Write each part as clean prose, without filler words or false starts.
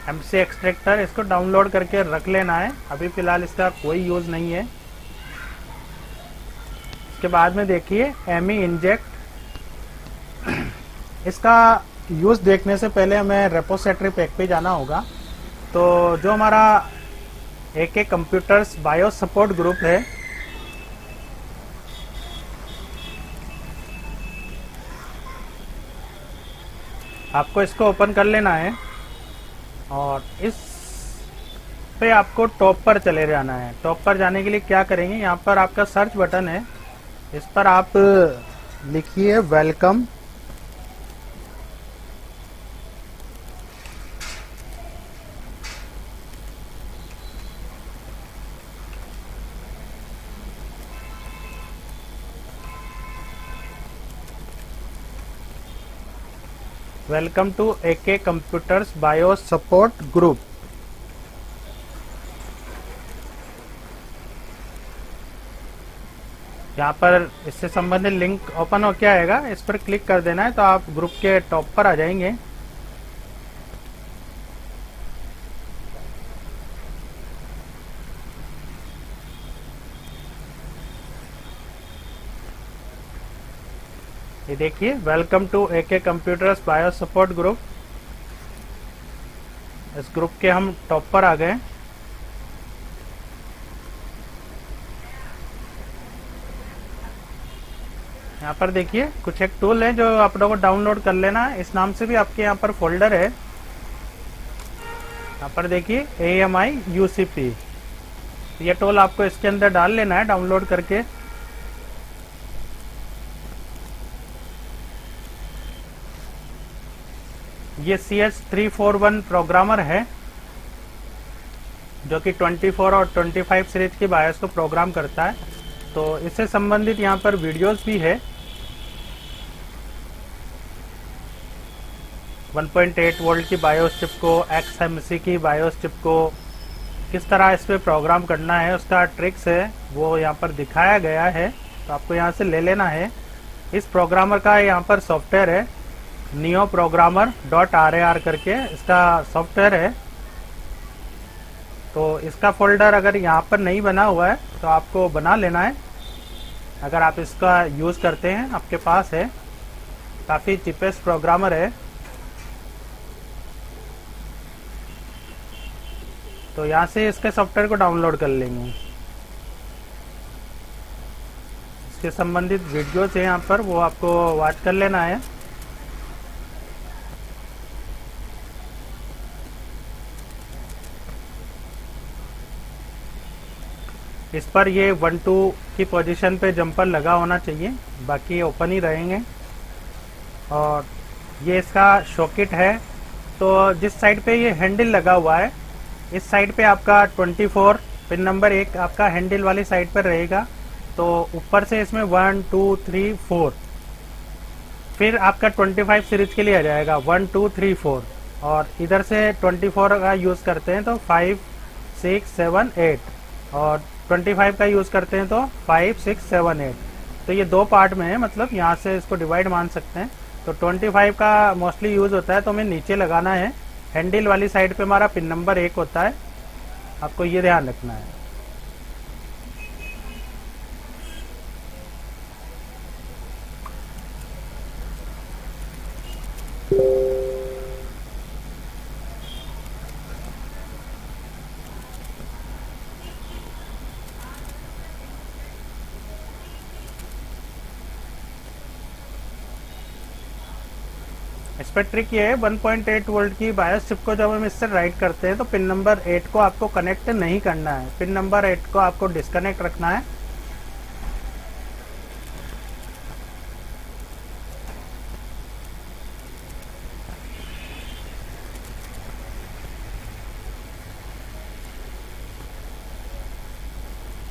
MC extractor, इसको download करके रख लेना है। अभी फ़िलहाल इसका कोई यूज़ नहीं है। इसके बाद में देखिए ME इंजेक्ट, इसका यूज़ देखने से पहले हमें रेपोसिटरी पैक पे जाना होगा। तो जो हमारा AK computers BIOS support group है, आपको इसको ओपन कर लेना है और इस पे आपको टॉप पर चले जाना है। टॉप पर जाने के लिए क्या करेंगे, यहाँ पर आपका सर्च बटन है, इस पर आप लिखिए welcome. Welcome to AK computers BIOS support group. यहाँ पर इससे संबंधित लिंक ओपन हो के आएगा, इस पर क्लिक कर देना है तो आप ग्रुप के टॉप पर आ जाएंगे। ये देखिए welcome to AK computers BIOS support group. इस ग्रुप के हम टॉप पर आ गए। यहाँ पर देखिए कुछ एक टूल है जो आप लोगों को डाउनलोड कर लेना है। इस नाम से भी आपके यहाँ पर फोल्डर है। यहाँ पर देखिए AMI UCP, ये टूल आपको इसके अंदर डाल लेना है डाउनलोड करके। ये CH341 प्रोग्रामर है जो कि 24 और 25 सीरीज की बायोस को प्रोग्राम करता है। तो इससे संबंधित यहाँ पर वीडियोस भी है। 1.8 वोल्ट की बायोस चिप को, XMC की बायोस चिप को किस तरह इस पे प्रोग्राम करना है, उसका ट्रिक्स है वो यहाँ पर दिखाया गया है। तो आपको यहाँ से ले लेना है। इस प्रोग्रामर का यहाँ पर सॉफ्टवेयर है, neoprogrammer.rar करके इसका सॉफ्टवेयर है। तो इसका फोल्डर अगर यहाँ पर नहीं बना हुआ है तो आपको बना लेना है। अगर आप इसका यूज़ करते हैं, आपके पास है, काफ़ी चीपेस्ट प्रोग्रामर है। तो यहाँ से इसके सॉफ्टवेयर को डाउनलोड कर लेंगे। इसके संबंधित वीडियोस है यहाँ पर, वो आपको वॉच कर लेना है। इस पर ये 1-2 की पोजीशन पे जंपर लगा होना चाहिए, बाकी ओपन ही रहेंगे। और ये इसका शॉकेट है। तो जिस साइड पे ये हैंडल लगा हुआ है, इस साइड पे आपका 24 पिन नंबर 1 आपका हैंडल वाली साइड पर रहेगा। तो ऊपर से इसमें 1 2 3 4, फिर आपका 25 सीरीज के लिए आ जाएगा 1 2 3 4। और इधर से 24 का यूज़ करते हैं तो 5 6 7 8, और 25 का यूज़ करते हैं तो 5 6 7 8। तो ये दो पार्ट में है, मतलब यहाँ से इसको डिवाइड मान सकते हैं। तो 25 का मोस्टली यूज़ होता है तो हमें नीचे लगाना है। हैंडल वाली साइड पे हमारा पिन नंबर 1 होता है, आपको ये ध्यान रखना है। इस पर ट्रिक ये है, 1.8 वोल्ट की बायोस चिप को जब हम इससे राइट करते हैं तो पिन नंबर 8 को आपको कनेक्ट नहीं करना है, पिन नंबर 8 को आपको डिस्कनेक्ट रखना है।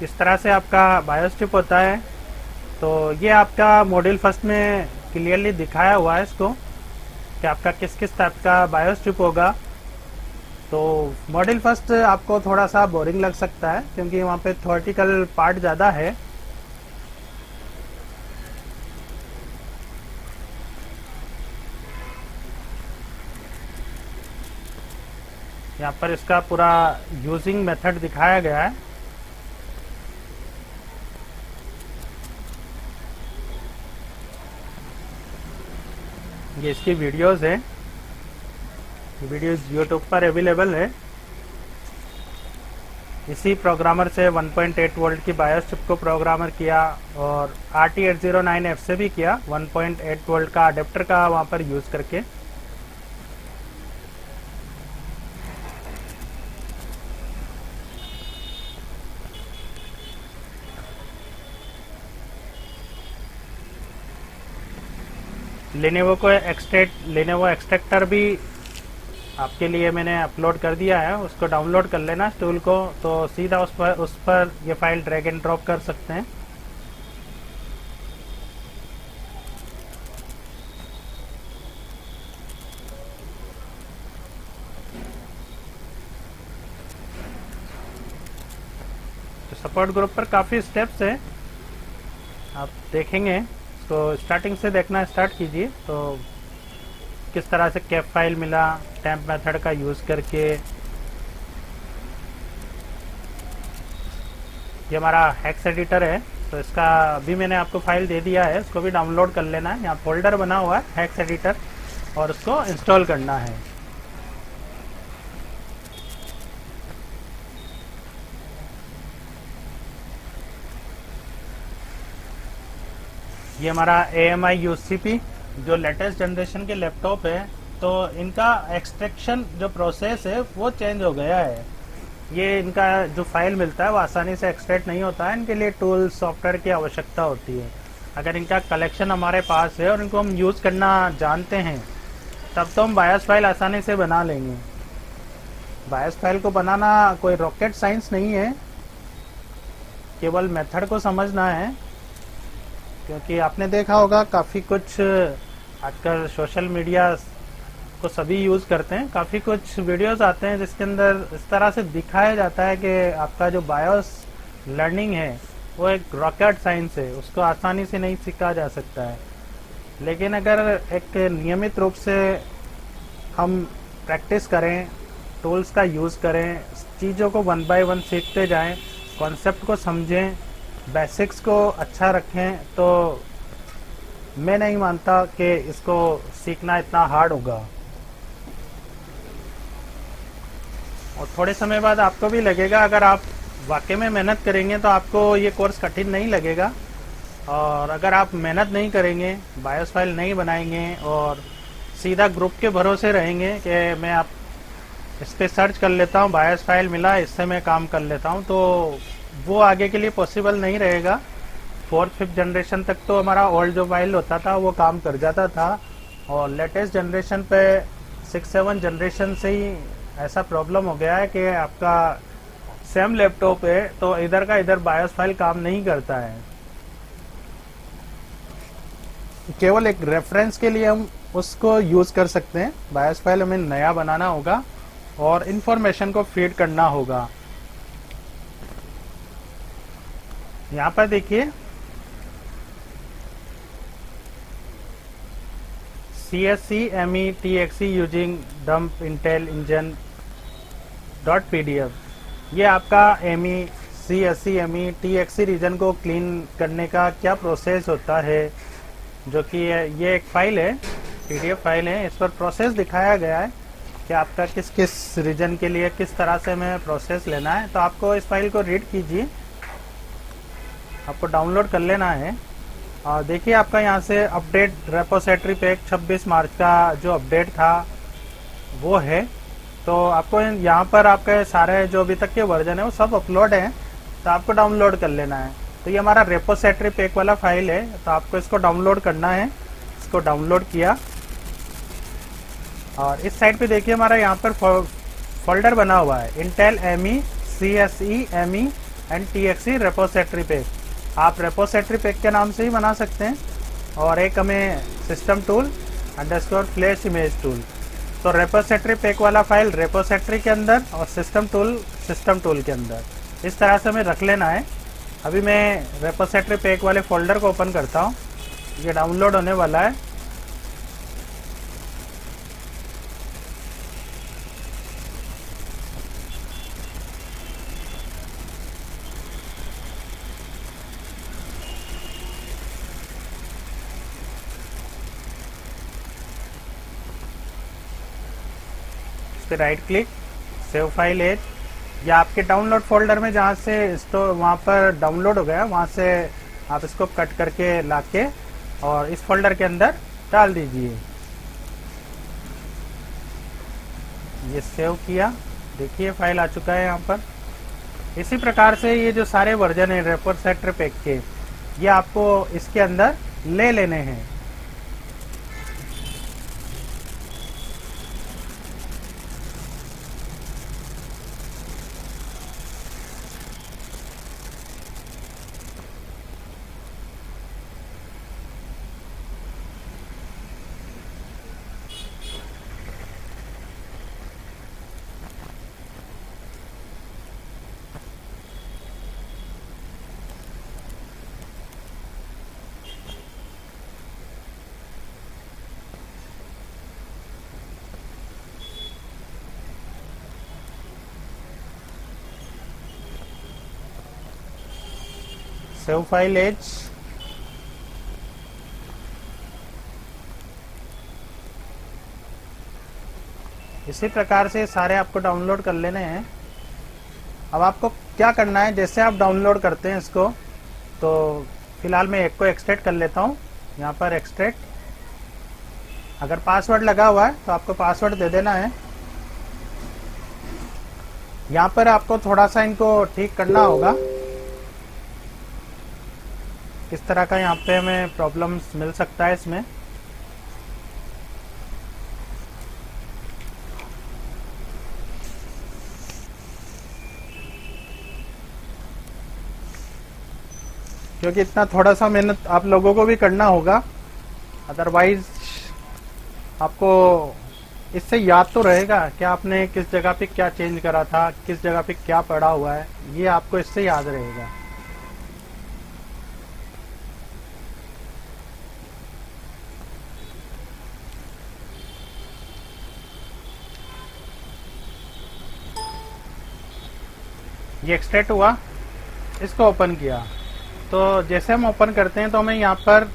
इस तरह से आपका बायोस चिप होता है। तो ये आपका मॉड्यूल फर्स्ट में क्लियरली दिखाया हुआ है इसको कि आपका किस किस टाइप का बायोस चिप होगा। तो मॉड्यूल फर्स्ट आपको थोड़ा सा बोरिंग लग सकता है क्योंकि वहाँ पे थ्योरेटिकल पार्ट ज़्यादा है। यहाँ पर इसका पूरा यूजिंग मेथड दिखाया गया है। ये इसकी वीडियोस है, वीडियोस यूट्यूब पर अवेलेबल है। इसी प्रोग्रामर से 1.8 वोल्ट की बायोस चिप को प्रोग्रामर किया और RT809F से भी किया, 1.8 वोल्ट का अडेप्टर का वहाँ पर यूज़ करके। लेनोवो एक्सट्रैक्टर भी आपके लिए मैंने अपलोड कर दिया है, उसको डाउनलोड कर लेना टूल को, तो सीधा उस पर ये फाइल ड्रैग एंड ड्रॉप कर सकते हैं। तो सपोर्ट ग्रुप पर काफ़ी स्टेप्स हैं, आप देखेंगे तो स्टार्टिंग से देखना स्टार्ट कीजिए। तो किस तरह से कैप फाइल मिला टैम्प मेथड का यूज़ करके। ये हमारा हेक्स एडिटर है, तो इसका भी मैंने आपको फाइल दे दिया है, उसको भी डाउनलोड कर लेना है। यहाँ फोल्डर बना हुआ है हेक्स एडिटर और उसको इंस्टॉल करना है। ये हमारा AMI UCP जो लेटेस्ट जनरेशन के लैपटॉप है, तो इनका एक्सट्रैक्शन जो प्रोसेस है वो चेंज हो गया है। ये इनका जो फाइल मिलता है वो आसानी से एक्सट्रैक्ट नहीं होता है, इनके लिए टूल सॉफ्टवेयर की आवश्यकता होती है। अगर इनका कलेक्शन हमारे पास है और इनको हम यूज़ करना जानते हैं तब तो हम बायोस फाइल आसानी से बना लेंगे। बायोस फाइल को बनाना कोई रॉकेट साइंस नहीं है, केवल मेथड को समझना है। क्योंकि आपने देखा होगा काफ़ी कुछ आजकल सोशल मीडिया को सभी यूज़ करते हैं, काफ़ी कुछ वीडियोस आते हैं जिसके अंदर इस तरह से दिखाया जाता है कि आपका जो बायोस लर्निंग है वो एक रॉकेट साइंस है, उसको आसानी से नहीं सीखा जा सकता है। लेकिन अगर एक नियमित रूप से हम प्रैक्टिस करें, टूल्स का यूज़ करें, चीज़ों को 1 बाय 1 सीखते जाएं, कॉन्सेप्ट को समझें, बेसिक्स को अच्छा रखें, तो मैं नहीं मानता कि इसको सीखना इतना हार्ड होगा। और थोड़े समय बाद आपको भी लगेगा, अगर आप वाकई में मेहनत करेंगे तो आपको ये कोर्स कठिन नहीं लगेगा। और अगर आप मेहनत नहीं करेंगे, बायोस फाइल नहीं बनाएंगे और सीधा ग्रुप के भरोसे रहेंगे कि मैं आप इस पर सर्च कर लेता हूँ, बायोस फाइल मिला, इससे मैं काम कर लेता हूँ, तो वो आगे के लिए पॉसिबल नहीं रहेगा। 4th 5th जनरेशन तक तो हमारा ओल्ड जो फाइल होता था वो काम कर जाता था, और लेटेस्ट जनरेशन पे 6-7 जनरेशन से ही ऐसा प्रॉब्लम हो गया है कि आपका सेम लैपटॉप है तो इधर का इधर बायोस फाइल काम नहीं करता है। केवल एक रेफरेंस के लिए हम उसको यूज कर सकते हैं। बायोस फाइल हमें नया बनाना होगा और इंफॉर्मेशन को फीड करना होगा। यहाँ पर देखिए CSC ME TXE using dump Intel engine .pdf, ये आपका ME CSC ME TXE region को क्लीन करने का क्या प्रोसेस होता है, जो कि ये एक फाइल है, PDF फाइल है। इस पर प्रोसेस दिखाया गया है कि आपका किस किस रीजन के लिए किस तरह से हमें प्रोसेस लेना है। तो आपको इस फाइल को रीड कीजिए, आपको डाउनलोड कर लेना है। और देखिए आपका यहाँ से अपडेट रेपोजिटरी पे 26 मार्च का जो अपडेट था वो है। तो आपको यहाँ पर आपके सारे जो अभी तक के वर्जन है वो सब अपलोड है, तो आपको डाउनलोड कर लेना है। तो ये हमारा रेपोजिटरी पैक वाला फाइल है, तो आपको इसको डाउनलोड करना है। इसको डाउनलोड किया और इस साइड पे देखिए हमारा यहाँ पर फोल्डर बना हुआ है Intel ME CSE ME and TXE repository pack. आप रेपोजिटरी पैक के नाम से ही बना सकते हैं। और एक हमें system tool underscore flash image tool, तो रेपोजिटरी पैक वाला फाइल रेपोजिटरी के अंदर और सिस्टम टूल के अंदर, इस तरह से हमें रख लेना है। अभी मैं रेपोजिटरी पैक वाले फोल्डर को ओपन करता हूँ, ये डाउनलोड होने वाला है। पर right click, save file as, या आपके डाउनलोड फोल्डर में जहाँ से स्टोर वहाँ पर डाउनलोड हो गया वहाँ से आप इसको कट करके लाके और इस फोल्डर के अंदर डाल दीजिए। ये सेव किया, देखिए फाइल आ चुका है यहाँ पर। इसी प्रकार से ये जो सारे वर्जन है रेपोजिटरी पैक के, ये आपको इसके अंदर ले लेने हैं। सेव फाइल एज, इसी प्रकार से सारे आपको डाउनलोड कर लेने हैं। अब आपको क्या करना है, जैसे आप डाउनलोड करते हैं इसको, तो फिलहाल मैं एक को एक्सट्रैक्ट कर लेता हूँ। यहाँ पर एक्सट्रैक्ट, अगर पासवर्ड लगा हुआ है तो आपको पासवर्ड दे देना है। यहाँ पर आपको थोड़ा सा इनको ठीक करना होगा, किस तरह का यहाँ पे हमें प्रॉब्लम्स मिल सकता है इसमें। क्योंकि इतना थोड़ा सा मेहनत आप लोगों को भी करना होगा, अदरवाइज आपको इससे याद तो रहेगा कि आपने किस जगह पे क्या चेंज करा था, किस जगह पे क्या पड़ा हुआ है, ये आपको इससे याद रहेगा। ये एक्सट्रैक्ट हुआ, इसको ओपन किया, तो जैसे हम ओपन करते हैं तो हमें यहाँ पर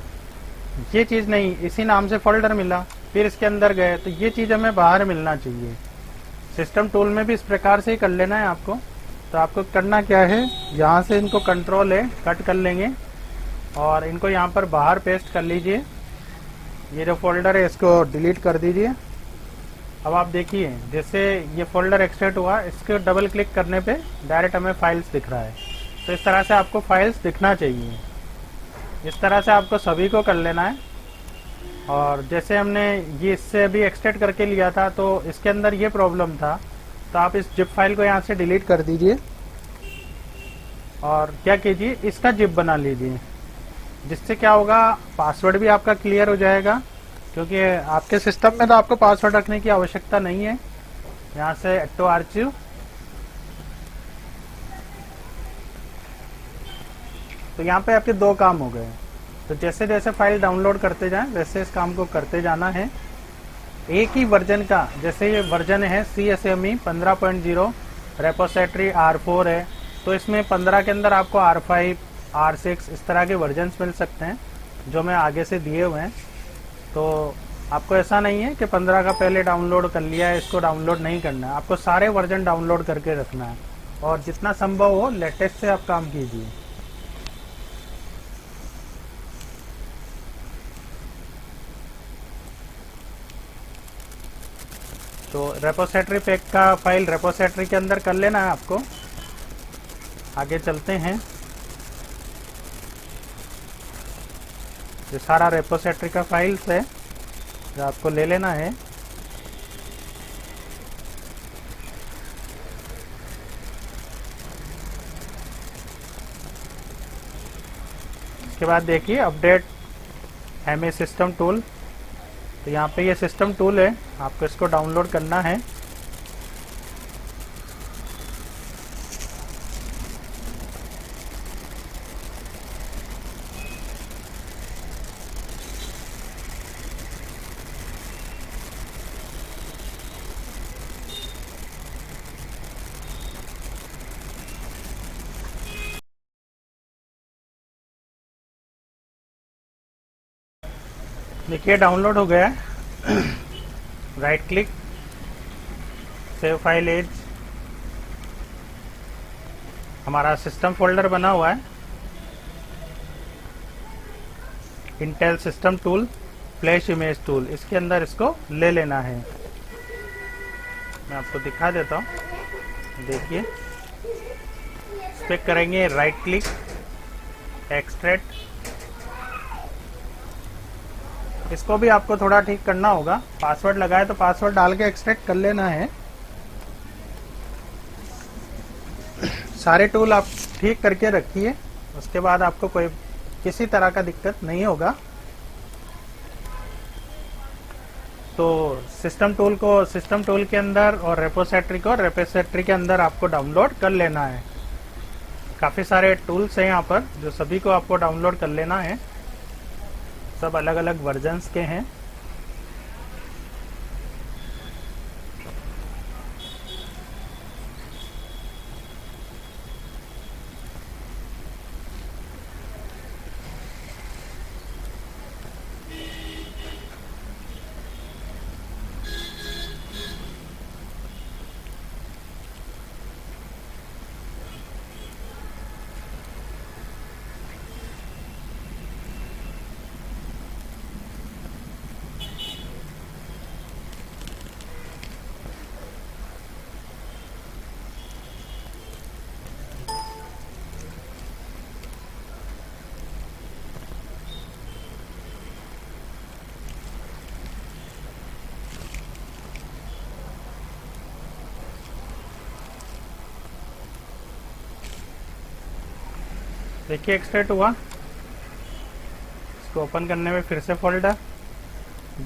ये चीज़ नहीं, इसी नाम से फोल्डर मिला, फिर इसके अंदर गए तो ये चीज़ हमें बाहर मिलना चाहिए। सिस्टम टूल में भी इस प्रकार से ही कर लेना है आपको। तो आपको करना क्या है, यहाँ से इनको कंट्रोल है कट कर लेंगे और इनको यहाँ पर बाहर पेस्ट कर लीजिए। ये जो फोल्डर है इसको डिलीट कर दीजिए। अब आप देखिए जैसे ये फोल्डर एक्सट्रैक्ट हुआ, इसको डबल क्लिक करने पे डायरेक्ट हमें फाइल्स दिख रहा है। तो इस तरह से आपको फाइल्स दिखना चाहिए, इस तरह से आपको सभी को कर लेना है। और जैसे हमने ये इससे अभी एक्सट्रैक्ट करके लिया था तो इसके अंदर ये प्रॉब्लम था, तो आप इस जिप फाइल को यहाँ से डिलीट कर दीजिए और क्या कीजिए, इसका जिप बना लीजिए, जिससे क्या होगा, पासवर्ड भी आपका क्लियर हो जाएगा। क्योंकि आपके सिस्टम में तो आपको पासवर्ड रखने की आवश्यकता नहीं है। यहाँ से एक्टो आर्चिव, तो यहाँ पे आपके दो काम हो गए। तो जैसे जैसे फाइल डाउनलोड करते जाएं वैसे इस काम को करते जाना है। एक ही वर्जन का, जैसे ये वर्जन है CSME 15.0, रेपोजिटरी R4 है, तो इसमें 15 के अंदर आपको R5, R6 इस तरह के वर्जन्स मिल सकते हैं जो मैं आगे से दिए हुए हैं। तो आपको ऐसा नहीं है कि 15 का पहले डाउनलोड कर लिया है, इसको डाउनलोड नहीं करना है, आपको सारे वर्जन डाउनलोड करके रखना है और जितना संभव हो लेटेस्ट से आप काम कीजिए। तो रेपोजिटरी पैक का फाइल रेपोजिटरी के अंदर कर लेना है आपको। आगे चलते हैं, ये सारा रेपोजिटरी का फाइल्स है जो आपको ले लेना है। इसके बाद देखिए अपडेट एमए सिस्टम टूल, तो यहाँ पे ये सिस्टम टूल है, आपको इसको डाउनलोड करना है। देखिए डाउनलोड हो गया है। Right click, save file as, हमारा सिस्टम फोल्डर बना हुआ है, Intel system tool, flash image tool, इसके अंदर इसको ले लेना है। मैं आपको दिखा देता हूँ, देखिए इस पर करेंगे राइट क्लिक, एक्सट्रैक्ट। इसको भी आपको थोड़ा ठीक करना होगा, पासवर्ड लगाए तो पासवर्ड डाल के एक्सट्रैक्ट कर लेना है। सारे टूल आप ठीक करके रखिए, उसके बाद आपको कोई किसी तरह का दिक्कत नहीं होगा। तो सिस्टम टूल को सिस्टम टूल के अंदर और रेपोसिटरी को रेपोसिटरी के अंदर आपको डाउनलोड कर लेना है। काफ़ी सारे टूल्स हैं यहाँ पर जो सभी को आपको डाउनलोड कर लेना है, सब अलग अलग वर्जन्स के हैं। देखिए एक्सट्रैक्ट हुआ, इसको ओपन करने में फिर से फोल्डर,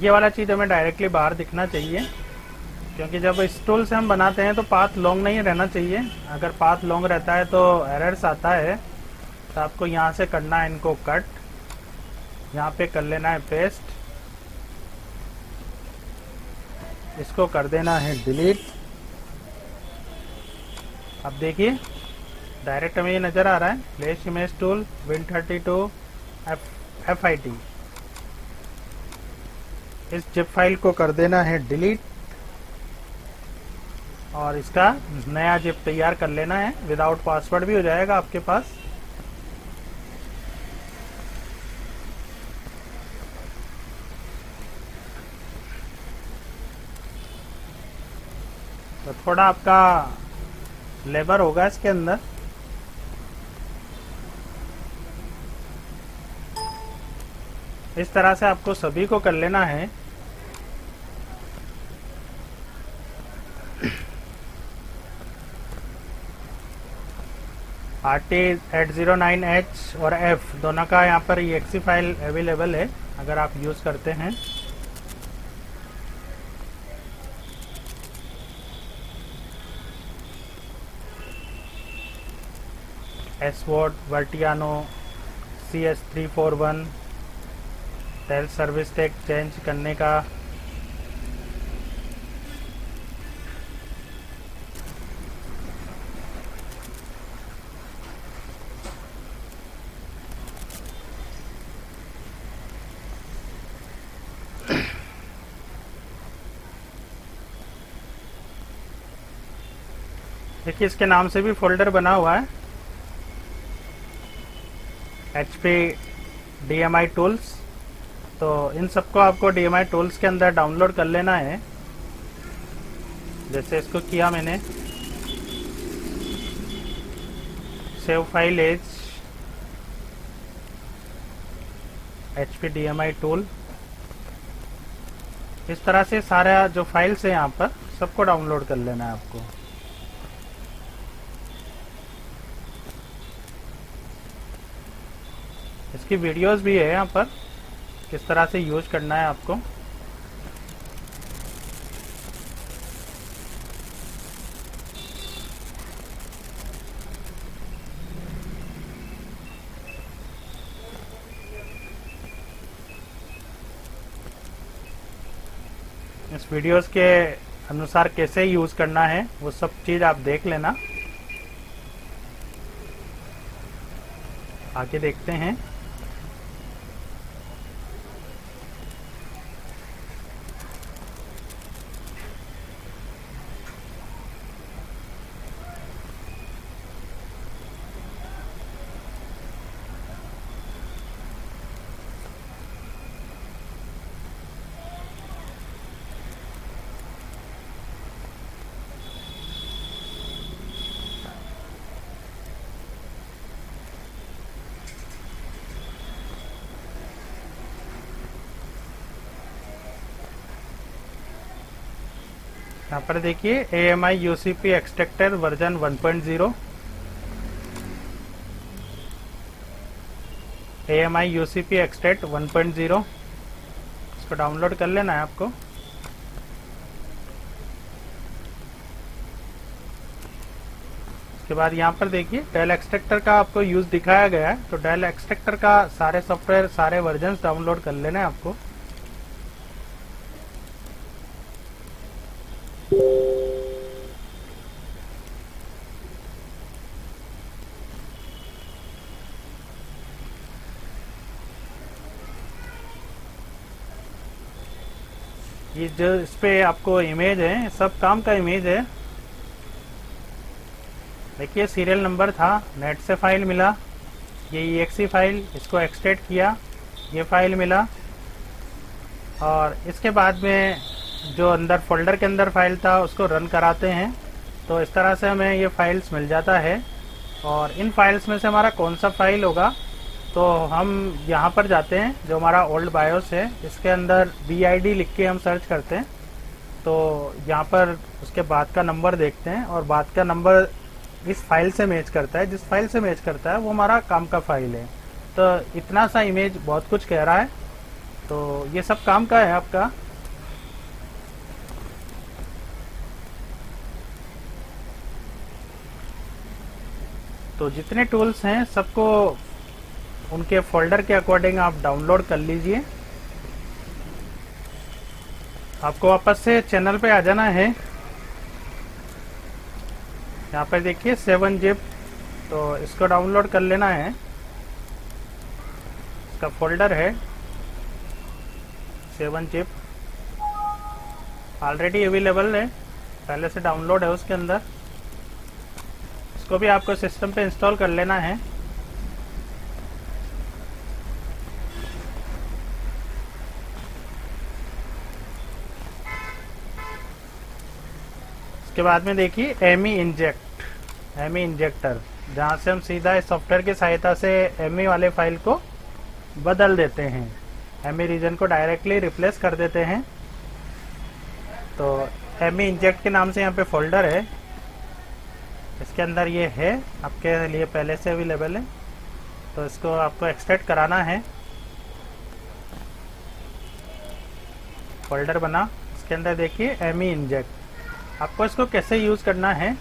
ये वाला चीज़ हमें डायरेक्टली बाहर दिखना चाहिए, क्योंकि जब इस टूल से हम बनाते हैं तो पाथ लॉन्ग नहीं रहना चाहिए। अगर पाथ लॉन्ग रहता है तो एरर्स आता है। तो आपको यहाँ से करना है इनको कट, यहाँ पे कर लेना है पेस्ट, इसको कर देना है डिलीट। अब देखिए डायरेक्ट हमें ये नज़र आ रहा है, flash image tool Win32 FIT। इस जिप फाइल को कर देना है डिलीट और इसका नया जिप तैयार कर लेना है, विदाउट पासवर्ड भी हो जाएगा आपके पास। तो थोड़ा आपका लेबर होगा इसके अंदर। इस तरह से आपको सभी को कर लेना है। RT809H और F दोनों का यहाँ पर exe फाइल अवेलेबल है अगर आप यूज़ करते हैं। SWOT, Vertiano, CS341, Dell service tag change करने का, देखिए इसके नाम से भी फोल्डर बना हुआ है, HP DMI टूल्स। तो इन सबको आपको DMI टूल्स के अंदर डाउनलोड कर लेना है, जैसे इसको किया मैंने। Save file as, HP DMI tool, इस तरह से सारा जो फाइल्स है यहाँ पर सबको डाउनलोड कर लेना है आपको। इसकी वीडियोस भी है यहाँ पर, किस तरह से यूज करना है आपको। इस वीडियोस के अनुसार कैसे यूज करना है वो सब चीज आप देख लेना। आगे देखते हैं। यहाँ पर देखिए AMI UCP extractor version 1.0, AMI UCP extract 1.0, इसको डाउनलोड कर लेना है आपको। उसके बाद यहाँ पर देखिए डेल एक्सट्रैक्टर का आपको यूज दिखाया गया है, तो डेल एक्सट्रैक्टर का सारे सॉफ्टवेयर सारे वर्जन डाउनलोड कर लेना है आपको। ये जो इस पे आपको इमेज है, सब काम का इमेज है। देखिए सीरियल नंबर था, नेट से फाइल मिला, ये exe फाइल, इसको एक्सट्रैक्ट किया, ये फाइल मिला, और इसके बाद में जो अंदर फोल्डर के अंदर फाइल था उसको रन कराते हैं, तो इस तरह से हमें ये फाइल्स मिल जाता है। और इन फाइल्स में से हमारा कौन सा फाइल होगा, तो हम यहाँ पर जाते हैं, जो हमारा ओल्ड बायोस है इसके अंदर BID लिख के हम सर्च करते हैं, तो यहाँ पर उसके बाद का नंबर देखते हैं, और बाद का नंबर इस फाइल से मैच करता है, जिस फाइल से मैच करता है वो हमारा काम का फाइल है। तो इतना सा इमेज बहुत कुछ कह रहा है, तो ये सब काम का है आपका। तो जितने टूल्स हैं सबको उनके फोल्डर के अकॉर्डिंग आप डाउनलोड कर लीजिए। आपको वापस से चैनल पे आ जाना है। यहाँ पर देखिए 7-zip, तो इसको डाउनलोड कर लेना है। इसका फोल्डर है 7-zip, ऑलरेडी अवेलेबल है, पहले से डाउनलोड है उसके अंदर। इसको भी आपको सिस्टम पे इंस्टॉल कर लेना है। उसके बाद में देखिए एमी इंजेक्टर, जहाँ से हम सीधा इस सॉफ्टवेयर की सहायता से एमी वाले फाइल को बदल देते हैं, एमी रीजन को डायरेक्टली रिप्लेस कर देते हैं। तो एमी इंजेक्ट के नाम से यहाँ पे फोल्डर है, इसके अंदर ये है, आपके लिए पहले से अवेलेबल है, तो इसको आपको एक्सट्रैक्ट कराना है। फोल्डर बना, इसके अंदर देखिए एमी इंजेक्ट। आपको इसको कैसे यूज करना है,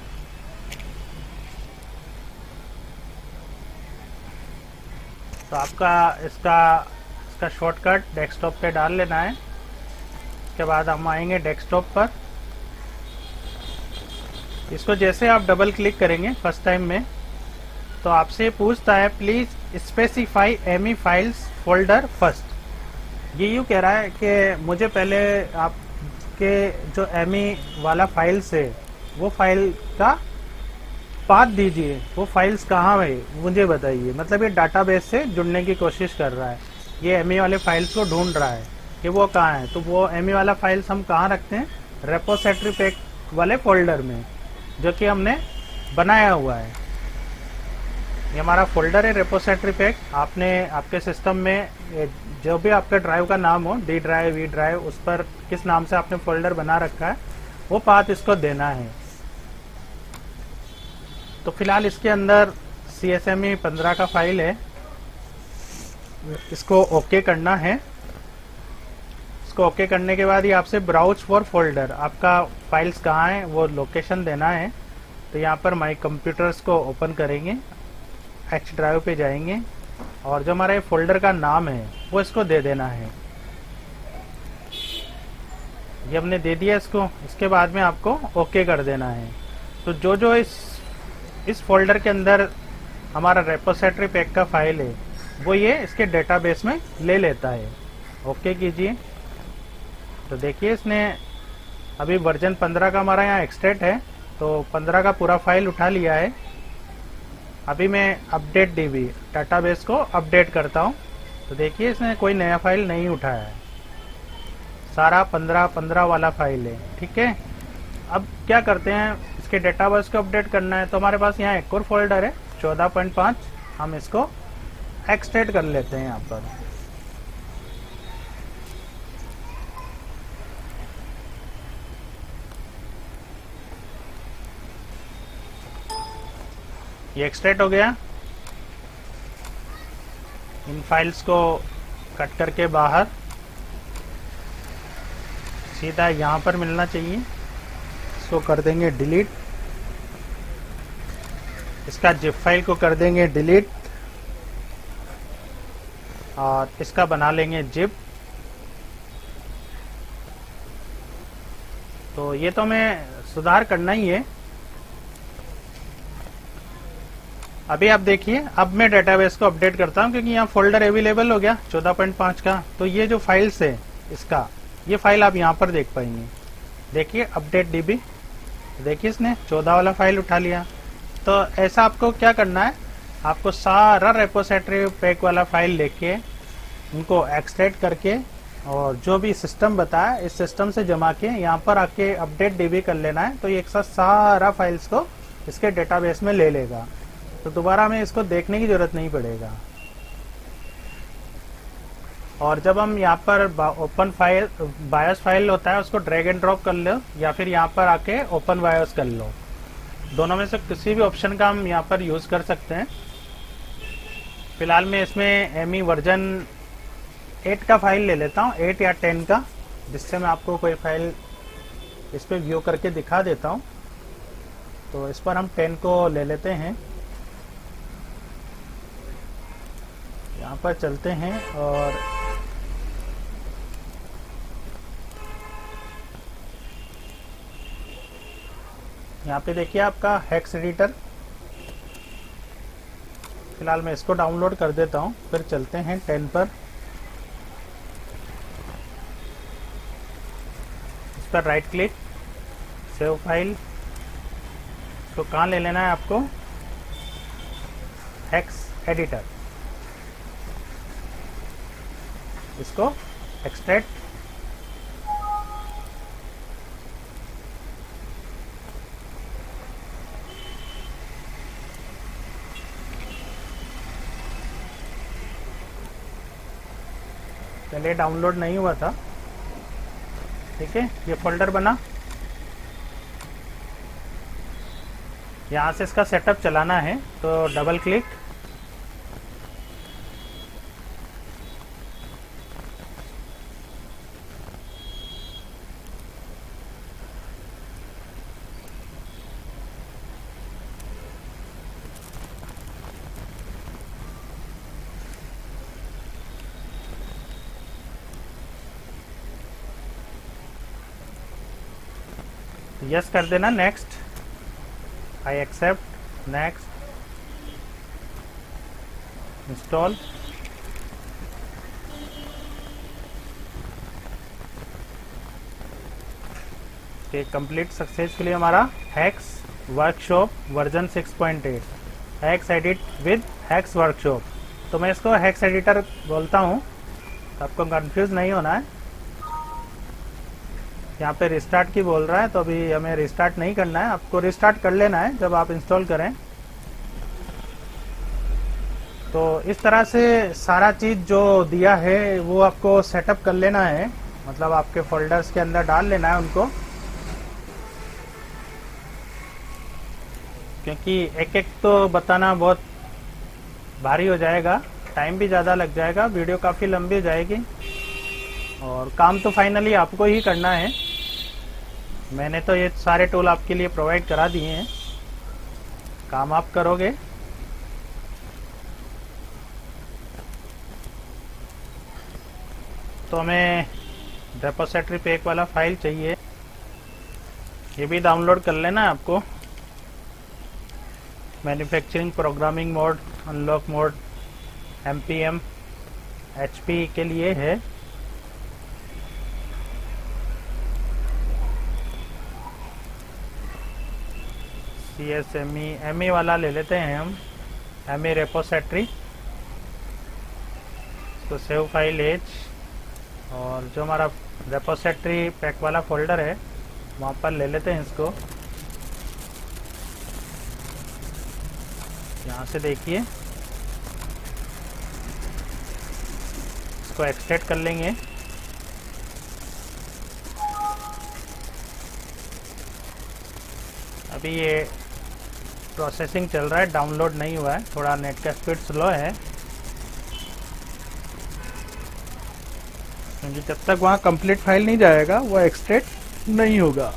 तो आपका इसका शॉर्टकट डेस्कटॉप पे डाल लेना है। उसके बाद हम आएंगे डेस्कटॉप पर। इसको जैसे आप डबल क्लिक करेंगे फर्स्ट टाइम में, तो आपसे पूछता है please specify ME files folder first. ये यूँ कह रहा है कि मुझे पहले आपके जो एमी वाला फाइल्स है वो फाइल का पाथ दीजिए, वो फाइल्स कहाँ है मुझे बताइए। मतलब ये डाटाबेस से जुड़ने की कोशिश कर रहा है, ये एमी वाले फाइल्स को ढूंढ रहा है कि वो कहाँ है। तो वो एमी वाला फाइल्स हम कहाँ रखते हैं, रेपोसिटरी पैक वाले फोल्डर में, जो कि हमने बनाया हुआ है। ये हमारा फोल्डर है रेपोसिटरी पैक। आपने आपके सिस्टम में जो भी आपका ड्राइव का नाम हो, डी ड्राइव, वी ड्राइव, उस पर किस नाम से आपने फोल्डर बना रखा है वो पाथ इसको देना है। तो फिलहाल इसके अंदर CSME 15 का फाइल है, इसको ओके करना है। इसको ओके करने के बाद ही आपसे ब्राउज फॉर फोल्डर, आपका फाइल्स कहाँ है वो लोकेशन देना है। तो यहाँ पर माई कंप्यूटर्स को ओपन करेंगे, H ड्राइव पे जाएंगे, और जो हमारा फोल्डर का नाम है वो इसको दे देना है। ये हमने दे दिया इसको। इसके बाद में आपको ओके कर देना है। तो जो इस फोल्डर के अंदर हमारा रेपोसिटरी पैक का फाइल है वो ये इसके डेटाबेस में ले लेता है। ओके कीजिए। तो देखिए इसने अभी वर्जन 15 का हमारा यहाँ एक्सट्रैक्ट है, तो 15 का पूरा फाइल उठा लिया है। अभी मैं अपडेट DB डाटाबेस को अपडेट करता हूँ, तो देखिए इसने कोई नया फाइल नहीं उठाया है, सारा 15 वाला फाइल है। ठीक है, अब क्या करते हैं, इसके डेटाबेस को अपडेट करना है। तो हमारे पास यहाँ एक और फोल्डर है 14.5, हम इसको एक्सट्रैक्ट कर लेते हैं यहाँ पर। ये एक्सट्रैक्ट हो गया। इन फाइल्स को कट करके बाहर सीधा यहाँ पर मिलना चाहिए, इसको कर देंगे डिलीट। इसका जिप फाइल को कर देंगे डिलीट और इसका बना लेंगे जिप। तो ये तो हमें सुधार करना ही है। अभी आप देखिए, अब मैं डेटाबेस को अपडेट करता हूं क्योंकि यहाँ फोल्डर अवेलेबल हो गया 14.5 का। तो ये जो फाइल्स है इसका, ये फाइल आप यहाँ पर देख पाएंगे। देखिए अपडेट डीबी, देखिए इसने 14 वाला फाइल उठा लिया। तो ऐसा आपको क्या करना है, आपको सारा रेपोसिटरी पैक वाला फाइल लेके उनको एक्सट्रैक्ट करके और जो भी सिस्टम बताया इस सिस्टम से जमा के यहाँ पर आके अपडेट डीबी कर लेना है। तो ये एक साथ सारा फाइल्स को इसके डेटाबेस में ले लेगा, तो दोबारा हमें इसको देखने की जरूरत नहीं पड़ेगा। और जब हम यहाँ पर ओपन फाइल बायोस फाइल होता है उसको ड्रैग एंड ड्रॉप कर लो या फिर यहाँ पर आके ओपन बायोस कर लो, दोनों में से किसी भी ऑप्शन का हम यहाँ पर यूज कर सकते हैं। फिलहाल मैं इसमें एमई वर्जन 8 का फाइल ले लेता हूँ, 8 या 10 का, जिससे मैं आपको कोई फाइल इस पर व्यू करके दिखा देता हूँ। तो इस पर हम 10 को ले लेते हैं, यहाँ पर चलते हैं और यहाँ पे देखिए आपका हेक्स एडिटर। फिलहाल मैं इसको डाउनलोड कर देता हूँ, फिर चलते हैं 10 पर। इस पर राइट क्लिक, सेव फाइल। तो कहाँ ले लेना है आपको, हेक्स एडिटर। इसको एक्सट्रैक्ट, पहले डाउनलोड नहीं हुआ था, ठीक है। ये फोल्डर बना, यहाँ से इसका सेटअप चलाना है तो डबल क्लिक, यस कर देना, next, I accept, next, install. Complete successfully हमारा hex workshop version 6.8, hex edit with hex workshop. तो मैं इसको हेक्स एडिटर बोलता हूँ, तो आपको कंफ्यूज नहीं होना है। यहाँ पे रिस्टार्ट की बोल रहा है, तो अभी हमें रिस्टार्ट नहीं करना है, आपको रिस्टार्ट कर लेना है जब आप इंस्टॉल करें। तो इस तरह से सारा चीज जो दिया है वो आपको सेटअप कर लेना है, मतलब आपके फोल्डर्स के अंदर डाल लेना है उनको, क्योंकि एक एक तो बताना बहुत भारी हो जाएगा, टाइम भी ज़्यादा लग जाएगा, वीडियो काफ़ी लंबी हो जाएगी और काम तो फाइनली आपको ही करना है। मैंने तो ये सारे टूल आपके लिए प्रोवाइड करा दिए हैं, काम आप करोगे। तो हमें रेपोसिटरी पैक वाला फाइल चाहिए, ये भी डाउनलोड कर लेना है आपको। Manufacturing programming mode, unlock mode, MPM, HP के लिए है। CSME ME वाला ले लेते हैं हम, ME रेपोसिटरी। इसको सेव फाइल एज, और जो हमारा रेपोसिटरी पैक वाला फोल्डर है वहाँ पर ले लेते हैं इसको। यहाँ से देखिए इसको एक्सट्रैक्ट कर लेंगे। अभी ये प्रोसेसिंग चल रहा है, डाउनलोड नहीं हुआ है, थोड़ा नेट का स्पीड स्लो है, क्योंकि जब तक वहाँ कंप्लीट फाइल नहीं जाएगा वो एक्सट्रैक्ट नहीं होगा।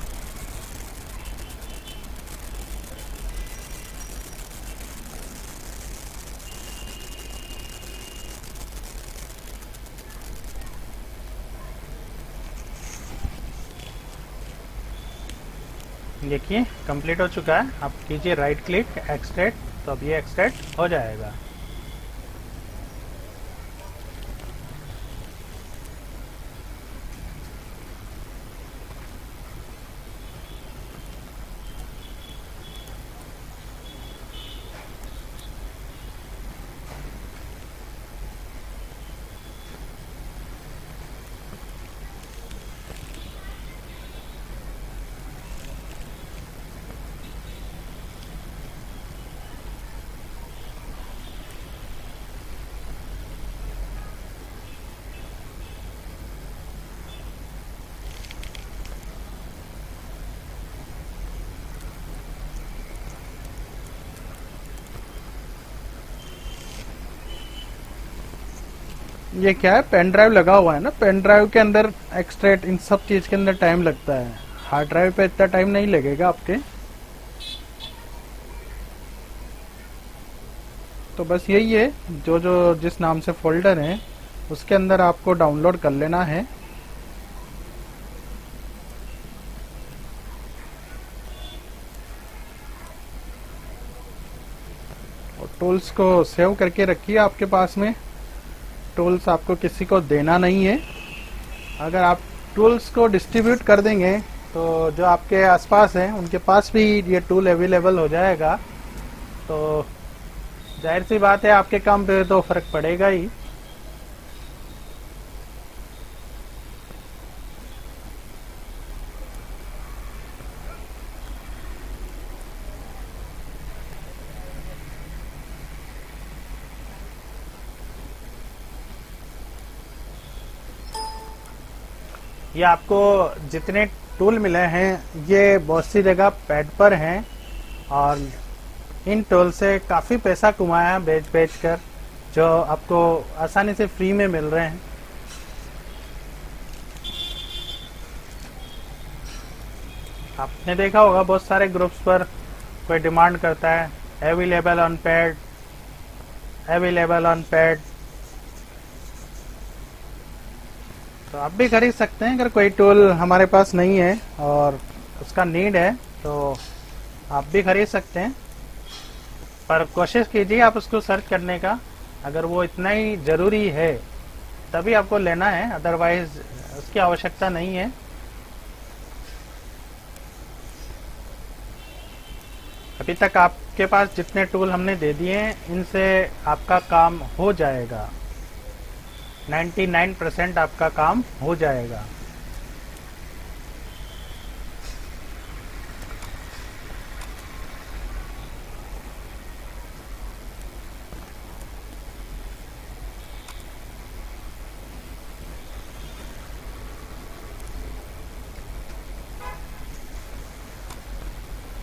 देखिए कंप्लीट हो चुका है। आप कीजिए राइट क्लिक एक्सट्रैक्ट, तो अब ये एक्सट्रैक्ट हो जाएगा। ये क्या है, पेन ड्राइव लगा हुआ है ना, पेन ड्राइव के अंदर एक्सट्रैक्ट इन सब चीज के अंदर टाइम लगता है, हार्ड ड्राइव पे इतना टाइम नहीं लगेगा आपके। तो बस यही है, जो जो जिस नाम से फोल्डर है उसके अंदर आपको डाउनलोड कर लेना है। और टूल्स को सेव करके रखिए आपके पास में। टूल्स आपको किसी को देना नहीं है। अगर आप टूल्स को डिस्ट्रीब्यूट कर देंगे तो जो आपके आसपास हैं उनके पास भी ये टूल अवेलेबल हो जाएगा, तो जाहिर सी बात है आपके काम पे तो फर्क पड़ेगा ही। ये आपको जितने टूल मिले हैं ये बहुत सी जगह पैड पर हैं, और इन टूल से काफ़ी पैसा कमाया बेच बेच कर, जो आपको आसानी से फ्री में मिल रहे हैं। आपने देखा होगा बहुत सारे ग्रुप्स पर कोई डिमांड करता है available on pad, available on pad. तो आप भी खरीद सकते हैं। अगर कोई टूल हमारे पास नहीं है और उसका नीड है तो आप भी खरीद सकते हैं, पर कोशिश कीजिए आप उसको सर्च करने का। अगर वो इतना ही ज़रूरी है तभी आपको लेना है, अदरवाइज उसकी आवश्यकता नहीं है। अभी तक आपके पास जितने टूल हमने दे दिए हैं इनसे आपका काम हो जाएगा, 99% आपका काम हो जाएगा।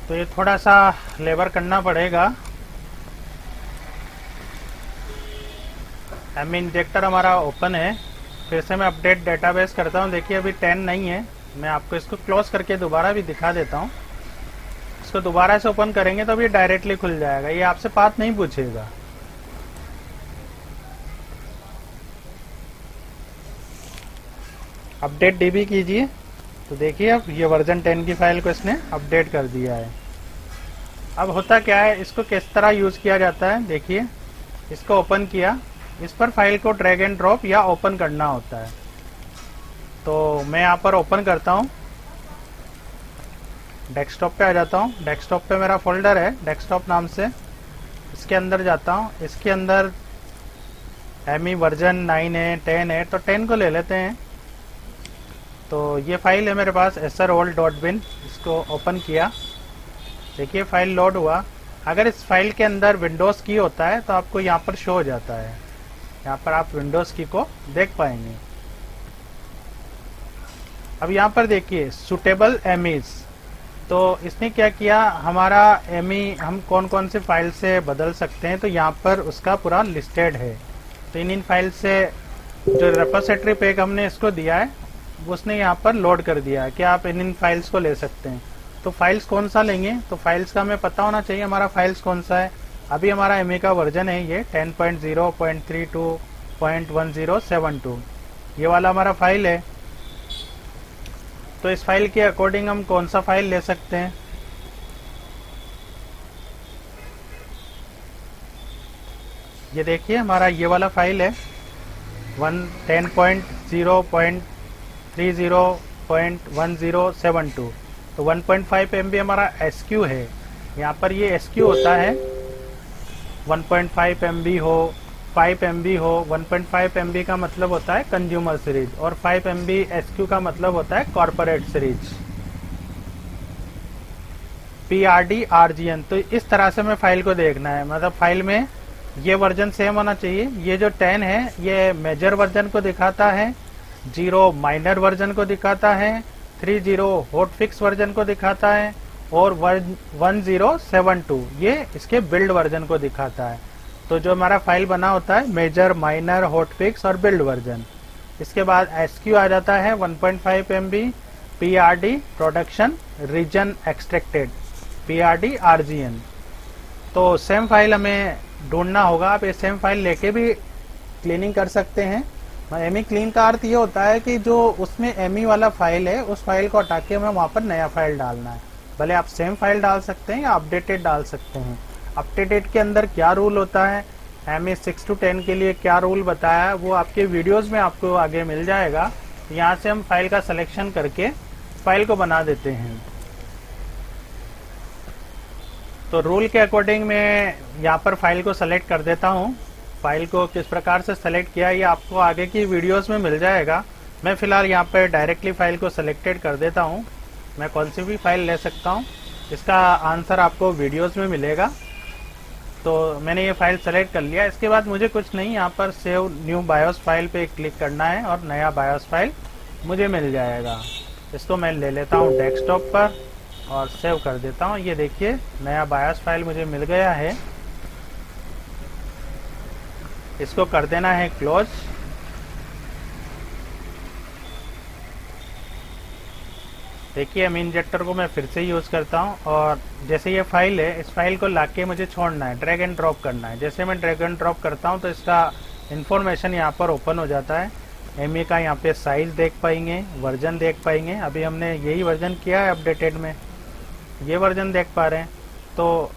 तो ये थोड़ा सा लेबर करना पड़ेगा। एम इंजेक्टर हमारा ओपन है। फिर से मैं अपडेट डेटाबेस करता हूँ। देखिए अभी 10 नहीं है। मैं आपको इसको क्लोज करके दोबारा भी दिखा देता हूँ। इसको दोबारा से ओपन करेंगे तो अभी डायरेक्टली खुल जाएगा, ये आपसे पाथ नहीं पूछेगा। अपडेट डीबी कीजिए तो देखिए अब ये वर्जन 10 की फाइल को इसने अपडेट कर दिया है। अब होता क्या है, इसको किस तरह यूज किया जाता है, देखिए इसको ओपन किया, इस पर फाइल को ड्रैग एंड ड्रॉप या ओपन करना होता है। तो मैं यहाँ पर ओपन करता हूँ, डेस्कटॉप पे आ जाता हूँ। डेस्कटॉप पे मेरा फोल्डर है डेस्कटॉप नाम से, इसके अंदर जाता हूँ। इसके अंदर एमई वर्जन 9 है, 10 है, तो 10 को ले लेते हैं। तो ये फाइल है मेरे पास srol.bin, इसको ओपन किया, देखिए फाइल लोड हुआ। अगर इस फाइल के अंदर विंडोज़ की होता है तो आपको यहाँ पर शो हो जाता है, यहाँ पर आप विंडोज़ की को देख पाएंगे। अब यहाँ पर देखिए सुटेबल एमीज, तो इसने क्या किया, हमारा एमई हम कौन कौन से फाइल से बदल सकते हैं, तो यहाँ पर उसका पूरा लिस्टेड है। तो इन फाइल से जो रेपोजिटरी पैक हमने इसको दिया है उसने यहाँ पर लोड कर दिया है कि आप इन फाइल्स को ले सकते हैं। तो फाइल्स कौन सा लेंगे, तो फाइल्स का हमें पता होना चाहिए हमारा फाइल्स कौन सा है। अभी हमारा एमई का वर्जन है ये 10.0.32.1072, ये वाला हमारा फाइल है। तो इस फाइल के अकॉर्डिंग हम कौन सा फाइल ले सकते हैं, ये देखिए हमारा ये वाला फाइल है 10.0.30.1072। तो 1.5 MB हमारा SQ है। यहाँ पर ये SQ होता है 1.5 MB हो 5 MB हो। 1.5 MB का मतलब होता है कंज्यूमर सीरीज और 5 MB SQ का मतलब होता है कॉर्पोरेट सीरीज PRD RGN। तो इस तरह से हमें फाइल को देखना है, मतलब फाइल में ये वर्जन सेम होना चाहिए। ये जो 10 है ये मेजर वर्जन को दिखाता है, 0 माइनर वर्जन को दिखाता है, 30 हॉट फिक्स वर्जन को दिखाता है और 1072 ये इसके बिल्ड वर्जन को दिखाता है। तो जो हमारा फाइल बना होता है मेजर, माइनर, हॉट फिक्स और बिल्ड वर्जन। इसके बाद SQ आ जाता है 1.5 MB PRD production region extracted PRD RGN। तो सेम फाइल हमें ढूंढना होगा। आप ये सेम फाइल लेके भी क्लीनिंग कर सकते हैं। एमई क्लीन का अर्थ ये होता है कि जो उसमें एमई वाला फाइल है उस फाइल को हटा के हमें वहां पर नया फाइल डालना है। भले आप सेम फाइल डाल सकते हैं या अपडेटेड डाल सकते हैं। अपडेटेड के अंदर क्या रूल होता है, एमई 6 to 10 के लिए क्या रूल बताया है, वो आपके वीडियोस में आपको आगे मिल जाएगा। यहाँ से हम फाइल का सिलेक्शन करके फाइल को बना देते हैं। तो रूल के अकॉर्डिंग मैं यहाँ पर फाइल को सेलेक्ट कर देता हूँ। फाइल को किस प्रकार से सेलेक्ट किया ये आपको आगे की वीडियोस में मिल जाएगा। मैं फिलहाल यहाँ पर डायरेक्टली फाइल को सेलेक्टेड कर देता हूँ। मैं कौन सी भी फाइल ले सकता हूँ, इसका आंसर आपको वीडियोस में मिलेगा। तो मैंने ये फाइल सेलेक्ट कर लिया। इसके बाद मुझे कुछ नहीं, यहाँ पर सेव न्यू बायोस फाइल पे क्लिक करना है और नया बायोस फाइल मुझे मिल जाएगा। इसको मैं ले लेता हूँ डेस्कटॉप पर और सेव कर देता हूँ। ये देखिए नया बायोस फाइल मुझे मिल गया है। इसको कर देना है क्लोज। देखिए एमी इंजेक्टर को मैं फिर से यूज करता हूँ और जैसे ये फाइल है इस फाइल को लाके मुझे छोड़ना है, ड्रैग एंड ड्रॉप करना है। जैसे मैं ड्रैग एंड ड्रॉप करता हूँ तो इसका इंफॉर्मेशन यहाँ पर ओपन हो जाता है। एमई का यहाँ पे साइज देख पाएंगे, वर्जन देख पाएंगे। अभी हमने यही वर्जन किया है अपडेटेड में, ये वर्जन देख पा रहे हैं। तो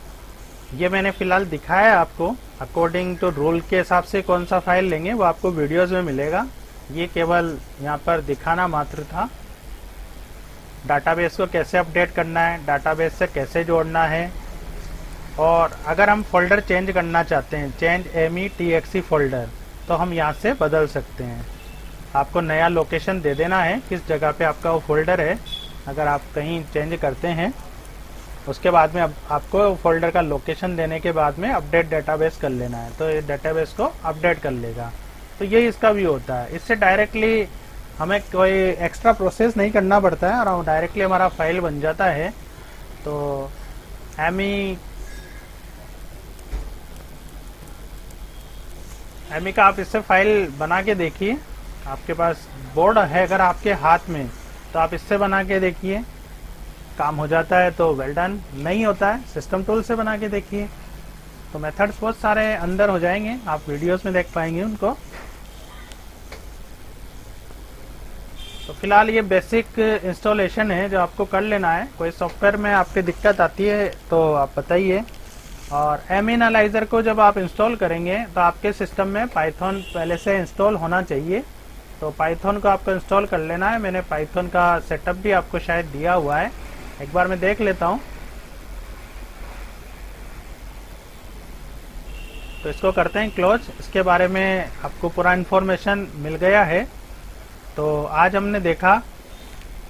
ये मैंने फिलहाल दिखाया है आपको। अकॉर्डिंग टू रूल के हिसाब से कौन सा फाइल लेंगे वो आपको वीडियोज में मिलेगा। ये केवल यहाँ पर दिखाना मात्र था। डाटाबेस को कैसे अपडेट करना है, डाटाबेस से कैसे जोड़ना है, और अगर हम फोल्डर चेंज करना चाहते हैं, चेंज METXE फोल्डर, तो हम यहाँ से बदल सकते हैं। आपको नया लोकेशन दे देना है किस जगह पे आपका वो फोल्डर है। अगर आप कहीं चेंज करते हैं उसके बाद में आपको फोल्डर का लोकेशन देने के बाद में अपडेट डाटाबेस कर लेना है, तो ये डाटाबेस को अपडेट कर लेगा। तो ये इसका व्यू होता है। इससे डायरेक्टली हमें कोई एक्स्ट्रा प्रोसेस नहीं करना पड़ता है और डायरेक्टली हमारा फाइल बन जाता है। तो एमई का आप इससे फाइल बना के देखिए। आपके पास बोर्ड है अगर आपके हाथ में तो आप इससे बना के देखिए, काम हो जाता है तो वेल डन। नहीं होता है सिस्टम टूल से बना के देखिए। तो मेथड्स बहुत सारे अंदर हो जाएंगे, आप वीडियोस में देख पाएंगे उनको। तो फिलहाल ये बेसिक इंस्टॉलेशन है जो आपको कर लेना है। कोई सॉफ्टवेयर में आपकी दिक्कत आती है तो आप बताइए। और एमई एनालाइजर को जब आप इंस्टॉल करेंगे तो आपके सिस्टम में पाइथन पहले से इंस्टॉल होना चाहिए। तो पाइथन को आपको इंस्टॉल कर लेना है। मैंने पाइथन का सेटअप भी आपको शायद दिया हुआ है, एक बार मैं देख लेता हूँ। तो इसको करते हैं क्लोज। इसके बारे में आपको पूरा इन्फॉर्मेशन मिल गया है। तो आज हमने देखा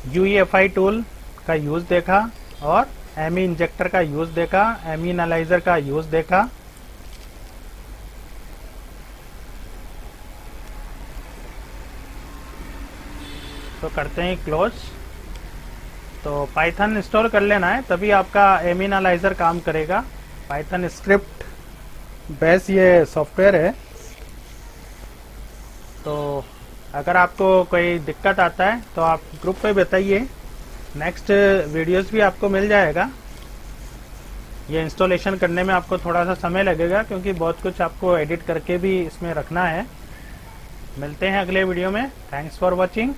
UEFI टूल का यूज देखा और एमई इंजेक्टर का यूज देखा, एमई एनालाइजर का यूज देखा। तो करते हैं क्लोज। तो पाइथन इंस्टॉल कर लेना है, तभी आपका एम एनालाइजर काम करेगा। पाइथन स्क्रिप्ट बेस ये सॉफ्टवेयर है। तो अगर आपको कोई दिक्कत आता है तो आप ग्रुप पे बताइए, नेक्स्ट वीडियोस भी आपको मिल जाएगा। ये इंस्टॉलेशन करने में आपको थोड़ा सा समय लगेगा क्योंकि बहुत कुछ आपको एडिट करके भी इसमें रखना है। मिलते हैं अगले वीडियो में। Thanks for watching.